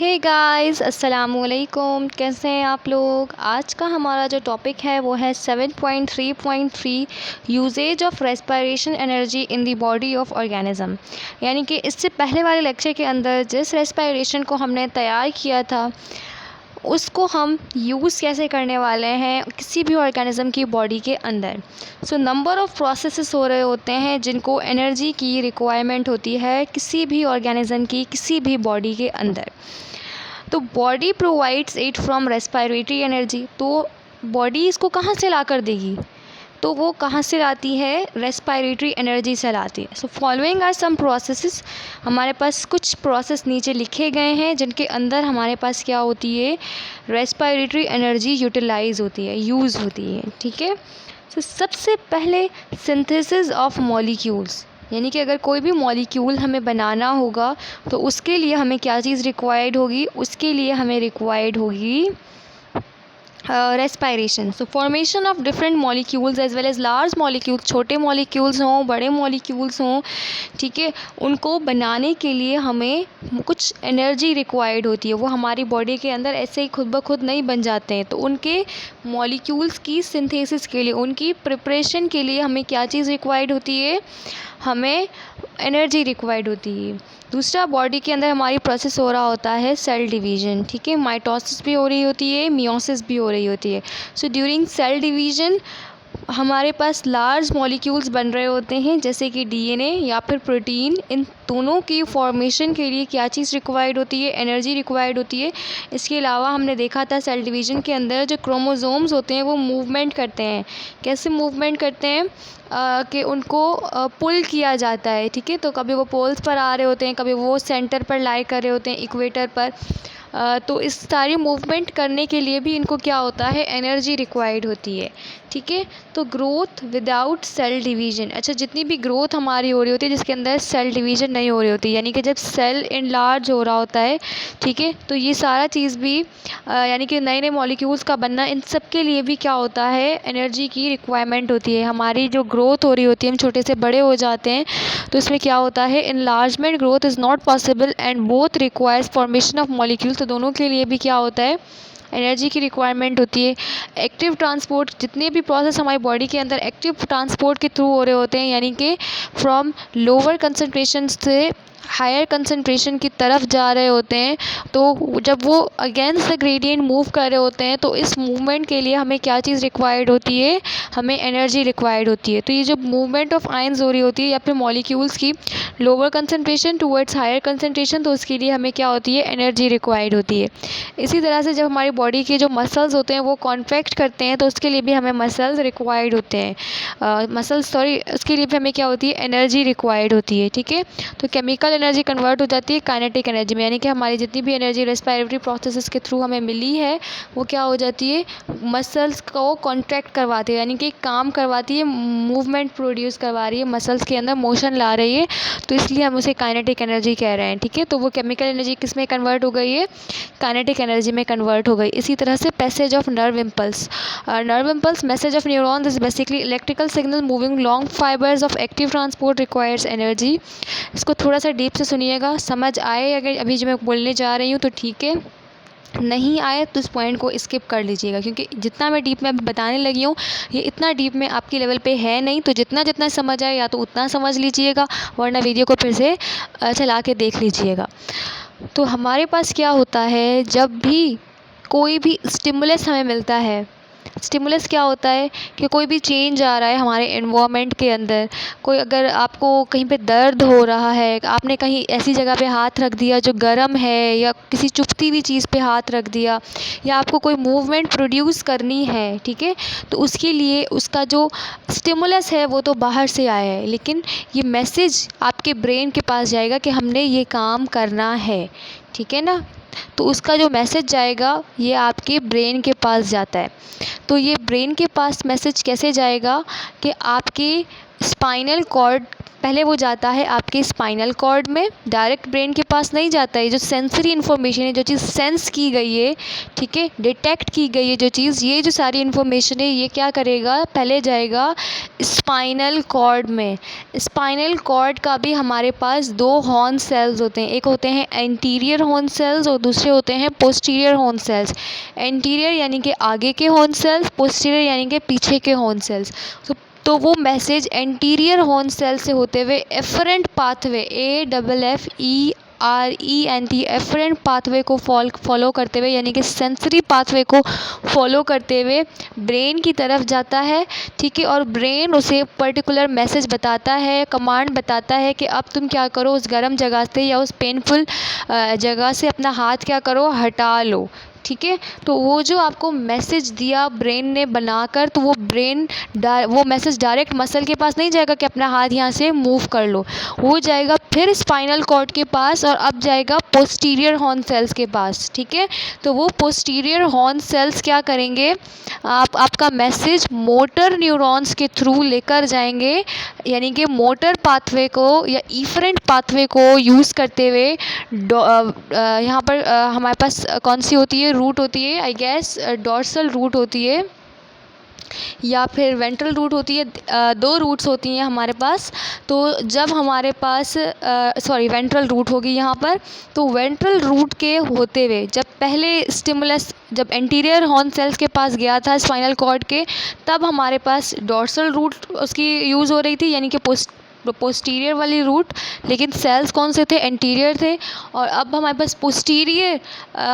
Hey guys, अस्सलामुअलैकुम। कैसे हैं आप लोग। आज का हमारा जो टॉपिक है वो है 7.3.3 uses of respiration energy in the body of organism. यानी कि इससे पहले वाले लेक्चर के अंदर जिस रेस्पिरेशन को हमने तैयार किया था उसको हम यूज़ कैसे करने वाले हैं किसी भी ऑर्गेनिज्म की बॉडी के अंदर। सो नंबर ऑफ़ प्रोसेसेस हो रहे होते हैं जिनको एनर्जी की रिक्वायरमेंट होती है किसी भी ऑर्गेनिज्म की किसी भी बॉडी के अंदर। तो body provides it from respiratory energy. तो बॉडी इसको कहाँ से ला कर देगी, तो वो कहाँ से लाती है, रेस्पिरेटरी एनर्जी से लाती है। So following are some processes. हमारे पास कुछ प्रोसेस नीचे लिखे गए हैं जिनके अंदर हमारे पास क्या होती है, रेस्पिरेटरी एनर्जी यूटिलाइज होती है, यूज़ होती है। ठीक है। सो सबसे पहले सिंथेसिस ऑफ मॉलिक्यूल्स, यानी कि अगर कोई भी मॉलिक्यूल हमें बनाना होगा तो उसके लिए हमें क्या चीज़ रिक्वायर्ड होगी, उसके लिए हमें रिक्वायर्ड होगी respiration. So formation of different molecules as well as large molecules, छोटे मॉलिक्यूल्स हों बड़े मॉलिक्यूल्स हों, ठीक है, उनको बनाने के लिए हमें कुछ एनर्जी रिक्वायर्ड होती है। वो हमारी बॉडी के अंदर ऐसे ही खुद ब खुद नहीं बन जाते हैं। तो उनके मॉलिक्यूल्स की सिंथेसिस के लिए, उनकी प्रिपरेशन के लिए हमें क्या चीज़ रिक्वायर्ड होती है, हमें एनर्जी रिक्वायर्ड होती है। दूसरा, बॉडी के अंदर हमारी प्रोसेस हो रहा होता है सेल डिवीज़न। ठीक है, माइटोसिस भी हो रही होती है, मियोसिस भी हो रही होती है। सो ड्यूरिंग सेल डिवीज़न हमारे पास लार्ज मॉलिक्यूल्स बन रहे होते हैं जैसे कि डीएनए या फिर प्रोटीन। इन दोनों की फॉर्मेशन के लिए क्या चीज़ रिक्वायर्ड होती है, एनर्जी रिक्वायर्ड होती है। इसके अलावा हमने देखा था सेल डिवीज़न के अंदर जो क्रोमोसोम्स होते हैं वो मूवमेंट करते हैं। कैसे मूवमेंट करते हैं कि उनको पुल किया जाता है। ठीक है, तो कभी वो पोल्स पर आ रहे होते हैं, कभी वो सेंटर पर लाई कर रहे होते हैं, इक्वेटर पर। तो इस सारी मूवमेंट करने के लिए भी इनको क्या होता है, एनर्जी रिक्वायर्ड होती है। ठीक है, तो ग्रोथ विदाउट सेल डिवीज़न, अच्छा जितनी भी ग्रोथ हमारी हो रही होती है जिसके अंदर सेल डिवीज़न नहीं हो रही होती, यानी कि जब सेल इनलार्ज हो रहा होता है, ठीक है, तो ये सारा चीज़ भी यानी कि नए नए मॉलिक्यूल्स का बनना, इन सब के लिए भी क्या होता है, एनर्जी की रिक्वायरमेंट होती है। हमारी जो ग्रोथ हो रही होती है, हम छोटे से बड़े हो जाते हैं, तो इसमें क्या होता है, enlargement growth is not possible and both requires formation of molecules. तो दोनों के लिए भी क्या होता है, एनर्जी की रिक्वायरमेंट होती है। एक्टिव ट्रांसपोर्ट, जितने भी प्रोसेस हमारी बॉडी के अंदर एक्टिव ट्रांसपोर्ट के थ्रू हो रहे होते हैं, यानी कि फ्रॉम लोअर कंसनट्रेशन से हायर कंसनट्रेशन की तरफ जा रहे होते हैं, तो जब वो अगेंस्ट द ग्रेडियंट मूव कर रहे होते हैं तो इस मूवमेंट के लिए हमें क्या चीज़ रिक्वायर्ड होती है, हमें एनर्जी रिक्वायर्ड होती है। तो ये जो मूवमेंट ऑफ आयंस हो रही होती है या फिर मॉलिक्यूल्स की lower concentration towards higher concentration, तो उसके लिए हमें क्या होती है, एनर्जी रिक्वायर्ड होती है। इसी तरह से जब हमारी बॉडी के जो मसल्स होते हैं वो कॉन्ट्रैक्ट करते हैं तो उसके लिए भी हमें मसल्स रिक्वायर्ड होते हैं, उसके लिए भी हमें क्या होती है, एनर्जी रिक्वायर्ड होती है। ठीक है, तो केमिकल एनर्जी कन्वर्ट हो जाती है काइनेटिक एनर्जी में, यानी कि हमारी जितनी भी एनर्जी रेस्पिरेटरी प्रोसेसेस के थ्रू हमें मिली है वो क्या हो जाती है, मसल्स को कॉन्ट्रैक्ट करवाती है, यानी कि काम करवाती है, मूवमेंट प्रोड्यूस करवा रही है, मसल्स के अंदर मोशन ला रही है, तो इसलिए हम उसे काइनेटिक एनर्जी कह रहे हैं। ठीक है, तो वो केमिकल एनर्जी किस में कन्वर्ट हो गई है, काइनेटिक एनर्जी में कन्वर्ट हो गई। इसी तरह से passage of nerve impulse, message of neurons is basically electrical signal moving long fibres of active transport requires energy. इसको थोड़ा सा डीप से सुनिएगा, समझ आए अगर अभी जो मैं बोलने जा रही हूँ तो ठीक है, नहीं आए तो इस पॉइंट को स्किप कर लीजिएगा, क्योंकि जितना मैं डीप में अभी बताने लगी हूँ ये इतना डीप में आपकी लेवल पे है नहीं। तो जितना जितना समझ आए या तो उतना समझ लीजिएगा, वरना वीडियो को फिर से चला के देख लीजिएगा। तो हमारे पास क्या होता है, जब भी कोई भी स्टिमुलस हमें मिलता है, स्टिमुलस क्या होता है कि कोई भी चेंज आ रहा है हमारे एनवायरनमेंट के अंदर, कोई अगर आपको कहीं पे दर्द हो रहा है, आपने कहीं ऐसी जगह पे हाथ रख दिया जो गर्म है, या किसी चुभती हुई चीज़ पे हाथ रख दिया, या आपको कोई मूवमेंट प्रोड्यूस करनी है, ठीक है, तो उसके लिए उसका जो स्टिमुलस है वो तो बाहर से आया है, लेकिन ये मैसेज आपके ब्रेन के पास जाएगा कि हमने ये काम करना है। ठीक है ना, तो उसका जो मैसेज जाएगा ये आपके ब्रेन के पास जाता है। तो ये ब्रेन के पास मैसेज कैसे जाएगा कि आपके स्पाइनल कॉर्ड पहले वो जाता है आपके स्पाइनल कॉर्ड में, डायरेक्ट ब्रेन के पास नहीं जाता है। जो सेंसरी इन्फॉर्मेशन है, जो चीज़ सेंस की गई है, ठीक है, डिटेक्ट की गई है जो चीज़, ये जो सारी इन्फॉर्मेशन है ये क्या करेगा, पहले जाएगा स्पाइनल कॉर्ड में। स्पाइनल कॉर्ड का भी हमारे पास दो हॉर्न सेल्स होते हैं, एक होते हैं एंटीरियर हॉर्न सेल्स और दूसरे होते हैं पोस्टीरियर हॉर्न सेल्स। एंटीरियर यानी कि आगे के हॉर्न सेल्स, पोस्टीरियर यानी कि पीछे के हॉर्न सेल्स। तो वो मैसेज एंटीरियर हॉर्न सेल से होते हुए afferent pathway, AFFERENT afferent pathway को फॉलो करते हुए, यानी कि सेंसरी पाथवे को फॉलो करते हुए ब्रेन की तरफ जाता है, ठीक है। और ब्रेन उसे पर्टिकुलर मैसेज बताता है, कमांड बताता है कि अब तुम क्या करो, उस गर्म जगह से या उस पेनफुल जगह से अपना हाथ क्या करो, हटा लो, ठीक है। तो वो जो आपको मैसेज दिया ब्रेन ने बनाकर, तो वो मैसेज डायरेक्ट मसल के पास नहीं जाएगा कि अपना हाथ यहाँ से मूव कर लो, वो जाएगा फिर स्पाइनल कॉर्ड के पास और अब जाएगा पोस्टीरियर हॉर्न सेल्स के पास, ठीक है। तो वो पोस्टीरियर हॉर्न सेल्स क्या करेंगे, आपका मैसेज मोटर न्यूरॉन्स के थ्रू लेकर जाएंगे, यानी कि मोटर पाथवे को या इफरेंट पाथवे को यूज़ करते हुए यहाँ पर हमारे पास कौन सी होती है, रूट होती है, आई गेस डॉर्सल रूट होती है या फिर वेंट्रल रूट होती है। दो रूट्स होती हैं हमारे पास। तो जब हमारे पास वेंट्रल रूट होगी यहाँ पर, तो वेंट्रल रूट के होते हुए जब पहले स्टिमुलस जब एंटीरियर हॉर्न सेल्स के पास गया था स्पाइनल कॉर्ड के, तब हमारे पास डॉर्सल रूट उसकी यूज़ हो रही थी, यानी कि पोस्टीरियर वाली रूट, लेकिन सेल्स कौन से थे, एंटीरियर थे। और अब हमारे पास पोस्टीरियर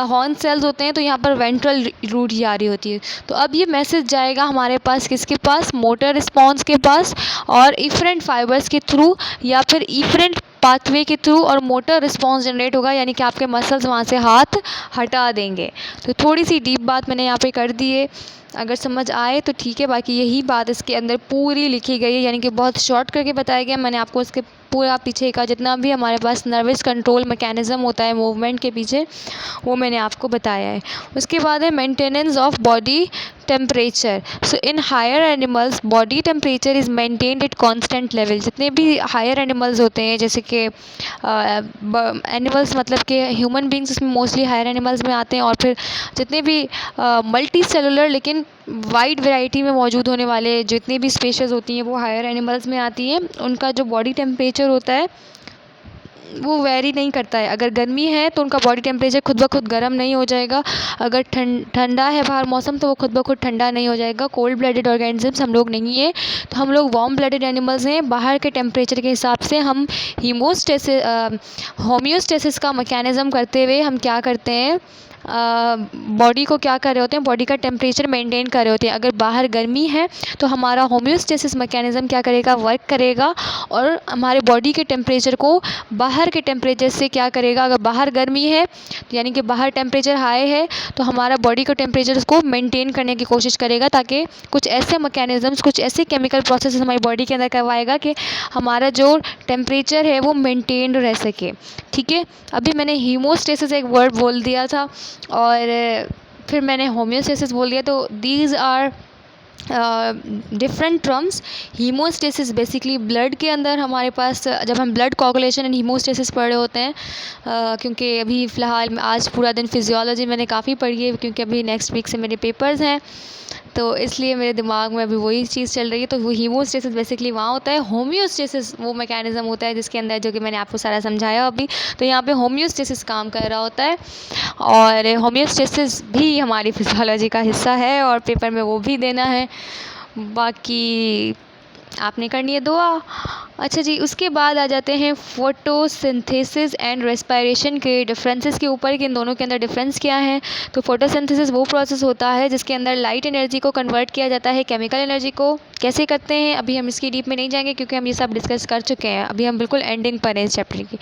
हॉर्न सेल्स होते हैं, तो यहाँ पर वेंट्रल रूट ही आ रही होती है। तो अब ये मैसेज जाएगा हमारे पास किसके पास, मोटर रिस्पॉन्स के पास, और इफरेंट फाइबर्स के थ्रू या फिर इफरेंट पाथवे के थ्रू, और मोटर रिस्पॉन्स जनरेट होगा, यानी कि आपके मसल्स वहाँ से हाथ हटा देंगे। तो थोड़ी सी डीप बात मैंने यहाँ पे कर दी है, अगर समझ आए तो ठीक है, बाकी यही बात इसके अंदर पूरी लिखी गई है, यानी कि बहुत शॉर्ट करके बताया गया। मैंने आपको इसके पूरा पीछे का जितना भी हमारे पास नर्वस कंट्रोल मैकेनिज़्म होता है मूवमेंट के पीछे, वो मैंने आपको बताया है। उसके बाद है maintenance of body temperature. So in higher animals body temperature is maintained at constant level. जितने भी हायर एनिमल्स होते हैं, जैसे कि एनिमल्स मतलब कि ह्यूमन बींग्स उसमें मोस्टली हायर एनिमल्स में आते हैं, और फिर जितने भी मल्टी सेलुलर लेकिन वाइड वैरायटी में मौजूद होने वाले जितनी भी स्पीशीज़ होती हैं वो हायर एनिमल्स में आती हैं। उनका जो बॉडी टेम्परेचर होता है वो वेरी नहीं करता है। अगर गर्मी है तो उनका बॉडी टेम्परेचर खुद ब खुद गर्म नहीं हो जाएगा, अगर ठंडा है बाहर मौसम तो वो खुद ब खुद ठंडा नहीं हो जाएगा। कोल्ड ब्लडेड ऑर्गेनिजम्स हम लोग नहीं है, तो हम लोग वार्म ब्लडेड एनिमल्स हैं। बाहर के टेम्परेचर के हिसाब से हम होम्योस्टेसिस का मैकेनिज़्म करते हुए हम क्या करते हैं, बॉडी को क्या कर रहे होते हैं, बॉडी का टेम्परेचर मेंटेन कर रहे होते हैं। अगर बाहर गर्मी है तो हमारा होम्योस्टेसिस मैकेनिज़्म क्या करेगा, वर्क करेगा, और हमारे बॉडी के टेम्परेचर को बाहर के टेम्परेचर से क्या करेगा, अगर बाहर गर्मी है यानी कि बाहर टेम्परेचर हाई है तो हमारा बॉडी का टेम्परेचर को मेंटेन करने की कोशिश करेगा, ताकि कुछ ऐसे मैकेनिज़म्स, कुछ ऐसे केमिकल प्रोसेस हमारी बॉडी के अंदर करवाएगा कि हमारा जो टेम्परेचर है वो मेंटेन रह सके, ठीक है। अभी मैंने हीमोस्टेसिस एक वर्ड बोल दिया था और फिर मैंने होम्योस्टेसिस बोल दिया, तो these are different terms. Haemostasis basically blood के अंदर हमारे पास, जब हम ब्लड कोआगुलेशन एंड हीमोस्टेसिस पढ़ रहे होते हैं, क्योंकि अभी फ़िलहाल आज पूरा दिन फिजियोलॉजी मैंने काफ़ी पढ़ी है, क्योंकि अभी नेक्स्ट वीक से मेरे पेपर्स हैं, तो इसलिए मेरे दिमाग में अभी वही चीज़ चल रही है। तो वो हीमोस्टेसिस बेसिकली वहाँ होता है। होम्योस्टेसिस वो मैकेनिज़्म होता है जिसके अंदर, जो कि मैंने आपको सारा समझाया अभी, तो यहाँ पे होम्योस्टेसिस काम कर रहा होता है, और होम्योस्टेसिस भी हमारी फिजियोलॉजी का हिस्सा है और पेपर में वो भी देना है। बाकी आपने करनी है दुआ। अच्छा जी, उसके बाद आ जाते हैं फोटोसिंथेसिस एंड रेस्पिरेशन के डिफरेंसेस के ऊपर, कि इन दोनों के अंदर डिफरेंस क्या है। तो फोटोसिंथेसिस वो प्रोसेस होता है जिसके अंदर लाइट एनर्जी को कन्वर्ट किया जाता है केमिकल एनर्जी को। कैसे करते हैं अभी हम इसकी डीप में नहीं जाएंगे, क्योंकि हम ये सब डिस्कस कर चुके हैं, अभी हम बिल्कुल एंडिंग पर हैं इस चैप्टर की।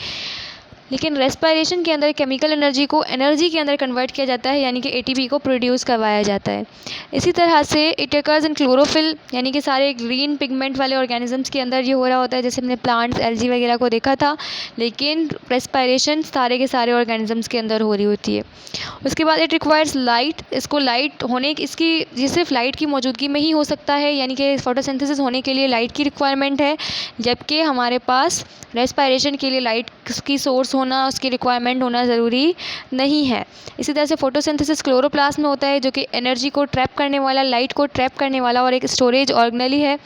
लेकिन रेस्पिरेशन के अंदर केमिकल एनर्जी को एनर्जी के अंदर कन्वर्ट किया जाता है, यानी कि एटीपी को प्रोड्यूस करवाया जाता है। इसी तरह से इट अकर्स इन क्लोरोफिल, यानी कि सारे ग्रीन पिगमेंट वाले ऑर्गेनिजम्स के अंदर ये हो रहा होता है, जैसे हमने प्लांट्स एल्गी वगैरह को देखा था। लेकिन रेस्पिरेशन सारे के सारे ऑर्गेनिजम्स के अंदर हो रही होती है। उसके बाद इट रिक्वायर्स लाइट, इसको लाइट होने इसकी ये सिर्फ लाइट की मौजूदगी में ही हो सकता है, यानी कि फोटोसिंथेसिस होने के लिए लाइट की रिक्वायरमेंट है, जबकि हमारे पास रेस्पिरेशन के लिए लाइट की सोर्स होना, उसकी रिक्वायरमेंट होना ज़रूरी नहीं है। इसी तरह से फोटोसिंथेसिस क्लोरोप्लास्ट में होता है, जो कि एनर्जी को ट्रैप करने वाला, लाइट को ट्रैप करने वाला और एक स्टोरेज ऑर्गेनेली है।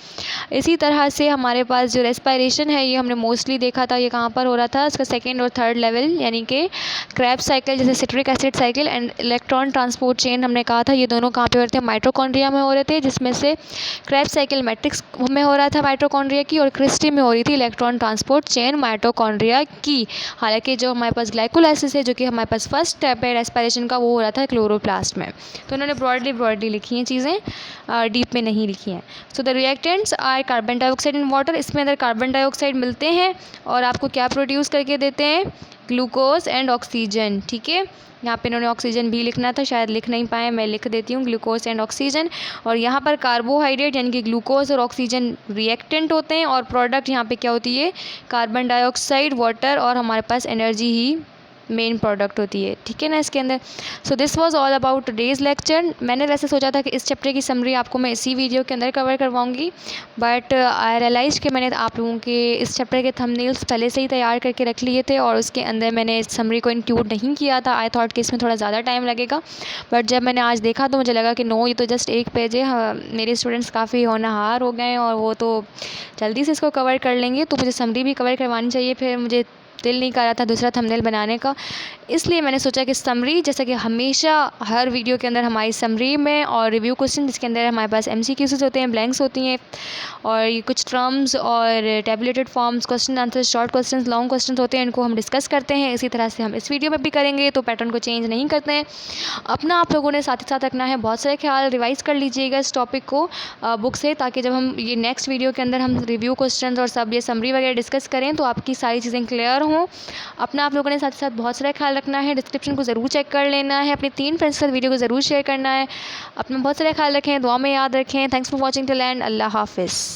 इसी तरह से हमारे पास जो रेस्पिरेशन है ये हमने मोस्टली देखा था, ये कहाँ पर हो रहा था, इसका सेकेंड और थर्ड लेवल, यानी कि क्रेब्स साइकिल जैसे citric acid cycle and electron transport chain हमने कहा था, ये दोनों कहाँ पे हो रहे थे, माइटोकॉन्ड्रिया में हो रहे थे, जिसमें से क्रेब्स साइकिल मैट्रिक्स में हो रहा था माइटोकॉन्ड्रिया की, और क्रिस्टी में हो रही थी इलेक्ट्रॉन ट्रांसपोर्ट चेन माइटोकॉन्ड्रिया की। हालांकि जो हमारे पास ग्लाइकोलाइसिस है, जो कि हमारे पास फर्स्ट स्टेप है रेस्पिरेशन का, वो हो रहा था क्लोरोप्लास्ट में। तो उन्होंने ब्रॉडली लिखी हैं चीज़ें, डीप में नहीं लिखी हैं। So the reactants are carbon dioxide in water, इसमें अंदर कार्बन डाइऑक्साइड मिलते हैं और आपको क्या प्रोड्यूस करके देते हैं, ग्लूकोज एंड ऑक्सीजन। ठीक है, यहाँ पे इन्होंने ऑक्सीजन भी लिखना था, शायद लिख नहीं पाए, मैं लिख देती हूँ ग्लूकोज एंड ऑक्सीजन। और यहाँ पर कार्बोहाइड्रेट यानी कि ग्लूकोज और ऑक्सीजन रिएक्टेंट होते हैं, और प्रोडक्ट यहाँ पे क्या होती है, कार्बन डाइऑक्साइड, वाटर और हमारे पास एनर्जी ही मेन प्रोडक्ट होती है। ठीक है ना इसके अंदर। So this was all about today's lecture. मैंने वैसे सोचा था कि इस चैप्टर की समरी आपको मैं इसी वीडियो के अंदर कवर करवाऊंगी, बट आई रियलाइज कि मैंने आप लोगों के इस चैप्टर के थंबनेल्स पहले से ही तैयार करके रख लिए थे और उसके अंदर मैंने इस समरी को इंक्लूड नहीं किया था। आई थॉट कि इसमें थोड़ा ज़्यादा टाइम लगेगा, बट जब मैंने आज देखा तो मुझे लगा कि नो, ये तो जस्ट एक पेज है। हाँ, मेरे स्टूडेंट्स काफ़ी होनहार हो गए हैं और वो तो जल्दी से इसको कवर कर लेंगे, तो मुझे समरी भी कवर करवानी चाहिए। फिर मुझे दिल नहीं कर रहा था दूसरा थंबनेल बनाने का, इसलिए मैंने सोचा कि समरी, जैसा कि हमेशा हर वीडियो के अंदर हमारी समरी में और रिव्यू क्वेश्चन, जिसके अंदर हमारे पास MCQs होते हैं, ब्लैंक्स होती हैं, और ये कुछ टर्म्स और tabulated forms, question answer, short question, long question होते हैं, इनको हम डिस्कस करते हैं। इसी तरह से हम इस वीडियो में भी करेंगे, तो पैटर्न को चेंज नहीं करते हैं। अपना आप लोगों ने साथ ही साथ रखना है बहुत सारे ख्याल, रिवाइज़ कर लीजिएगा इस टॉपिक को बुक से, ताकि जब हम ये नेक्स्ट वीडियो के अंदर हम रिव्यू क्वेश्चन और सब ये समरी वगैरह डिस्कस करें तो आपकी सारी चीज़ें क्लियर हों। अपना आप लोगों ने साथ ही साथ बहुत सारा ख्याल रखना है, डिस्क्रिप्शन को ज़रूर चेक कर लेना है, अपने 3 फ्रेंड्स के साथ वीडियो को ज़रूर शेयर करना है। अपना बहुत सारा ख्याल रखें, दुआ में याद रखें। Thanks for watching till end, अल्लाह हाफिज़।